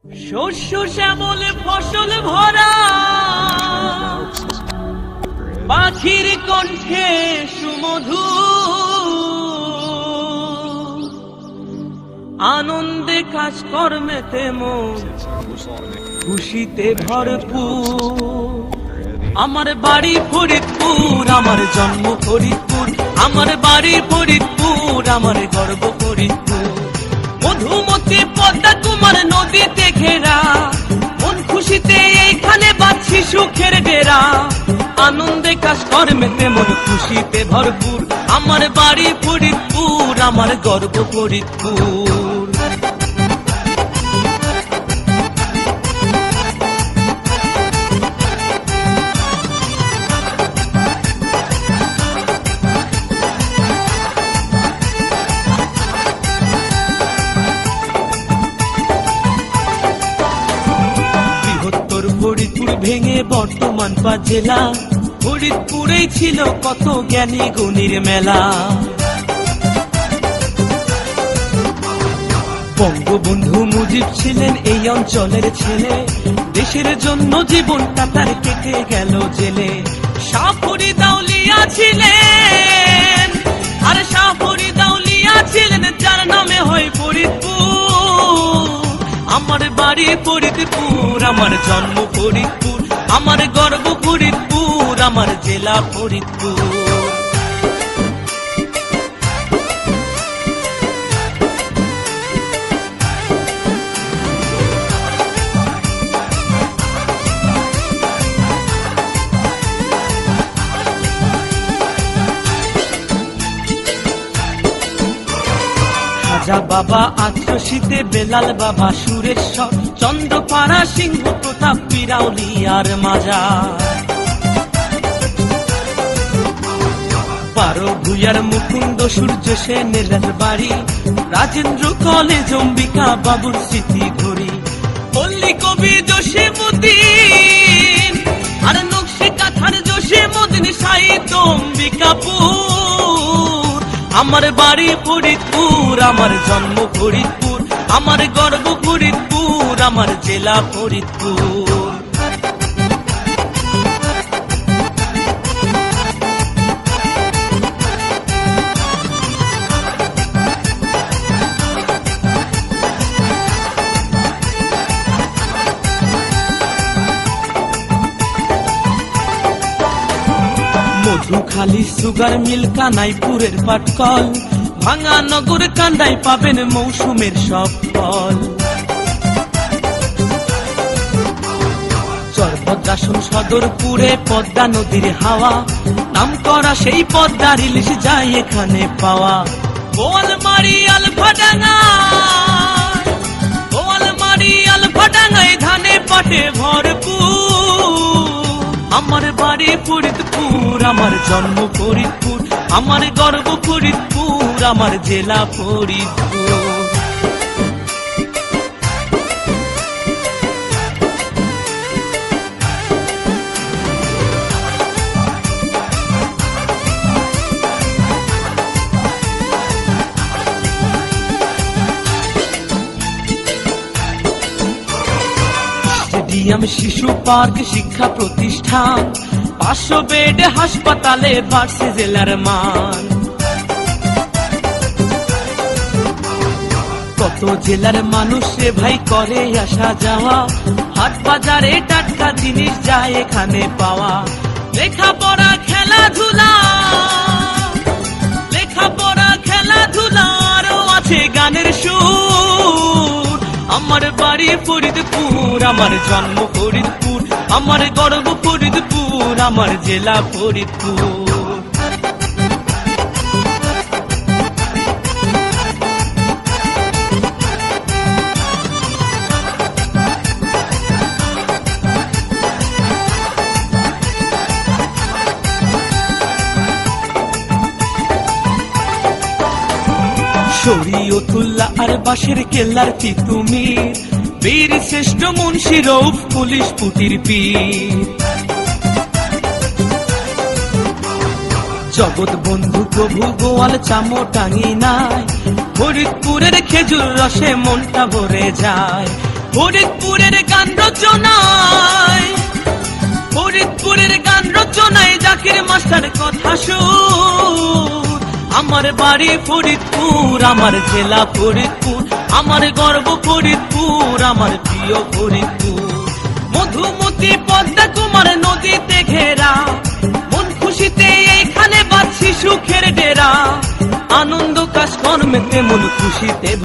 শস্য শ্যামলে ফসল ভরা, পাখির কণ্ঠে সুমধু, আনন্দে কাজ কর্মেতে মন, খুশিতে ভরপুর। আমার বাড়ি ফরিদপুর, আমার জন্ম ফরিদপুর, আমার বাড়ি ফরিদপুর, আমার গর্ব ফরিদপুর। মধুমতি পদ্মা কুমার নদীতে ঘেরা, মন খুশিতে এইখানে বাঁধছি সুখের ডেরা। আনন্দে কাজ কর্মেতে মন খুশিতে ভরপুর। আমার বাড়ি ফরিদপুর, আমার গর্ব ফরিদপুর। ফরিদপুর ভেঙে বর্তমান 5 জেলা, ফরিদপুরেই ছিল কত জ্ঞানী গুণীর মেলা। বঙ্গবন্ধু মুজিব ছিলেন এই অঞ্চলের ছেলে, দেশের জন্য জীবনটা তার কেটে গেল জেলে। শাহ ফরিদ আউলিয়া ছিলেন, আর শাহ ফরিদ আউলিয়া ছিলেন যার নামে হয় ফরিদপুর। আমার বাড়ি ফরিদপুর, আমার জন্ম ফরিদপুর, আমার গর্ব ফরিদপুর, আমার জেলা ফরিদপুর। রাজা বাবা আত্মশীতে, বেলাল বাবা সুরেশ্বর, চন্দ্রপাড়া সিংহ প্রতাপ পিরাউলিয়ার মাজার। বারো ভুইয়ার মুকুন্দ সূর্য সেনের বাড়ি, রাজেন্দ্র কলেজ অম্বিকা বাবুর স্মৃতি ধরি। পল্লী কবি জসীমউদ্দিন, আর নকশি কাঁথার জসীমউদ্দিন, সাহিত্য অম্বিকাপুর। আমার বাড়ি ফরিদপুর, আমার জন্ম ফরিদপুর, আমার গর্ব ফরিদপুর, আমার জেলা ফরিদপুর। মধুখালী সুগার মিল, কানাইপুরের পাটকল, ভাঙা নগর কান্দায় পাবেন মৌসুমের সব ফল। চরভদ্রাসন সদরপুরে পদ্মা নদীর হাওয়া, নাম করা সেই পদ্মার ইলিশ যায় এখানে পাওয়া। বোয়ালমারি আলফাডাঙ্গায়, বোয়ালমারি আলফাডাঙ্গায় ধানে পাটে ভরপুর। আমার বাড়ি ফরিদপুর, আমার জন্ম ফরিদপুর, আমার গর্ব ফরিদপুর, আমার জেলা ফরিদপুর। স্টেডিয়াম, শিশু পার্ক, শিক্ষা প্রতিষ্ঠান, 500 বেড হাসপাতালে বাড়ছে জেলার মান। কত জেলার মানুষ রে ভাই করে আসা যাওয়া, হাট বাজারে টাটকা জিনিস যায় এখানে পাওয়া। লেখাপড়া খেলাধুলা, লেখাপড়া খেলাধুলা, আরো আছে গানের সুর। আমার বাড়ি ফরিদপুর, আমার জন্ম ফরিদপুর, আমার গর্ব ফরিদপুর, আমার জেলা ফরিদপুর। শরীয়তুল্লাহ আর বাঁশের কেল্লার তিতুমির, বীর শ্রেষ্ঠ মুন্সি রউফ পুলিশ পুটির পীর। জগৎ বন্ধু প্রভু গোয়াল চামো টাঙি নাই, ফরিদপুরের খেজুর রসে মনটা ভরে যায়। ফরিদপুরের গান রচনায়, ফরিদপুরের গান রচনায় জাকির মাস্টার কথা সুর। আমার বাড়ি ফরিদপুর, আমার জেলা ফরিদপুর, আমার গর্ব ফরিদপুর, আমার প্রিয় ফরিদপুর। মধুমতি পদ্মা কুমার নদীতে ঘেরা, মন খুশিতে এইখানে বাঁধছি সুখের ডেরা। আনন্দ কাজ কর্মেতে মন খুশিতে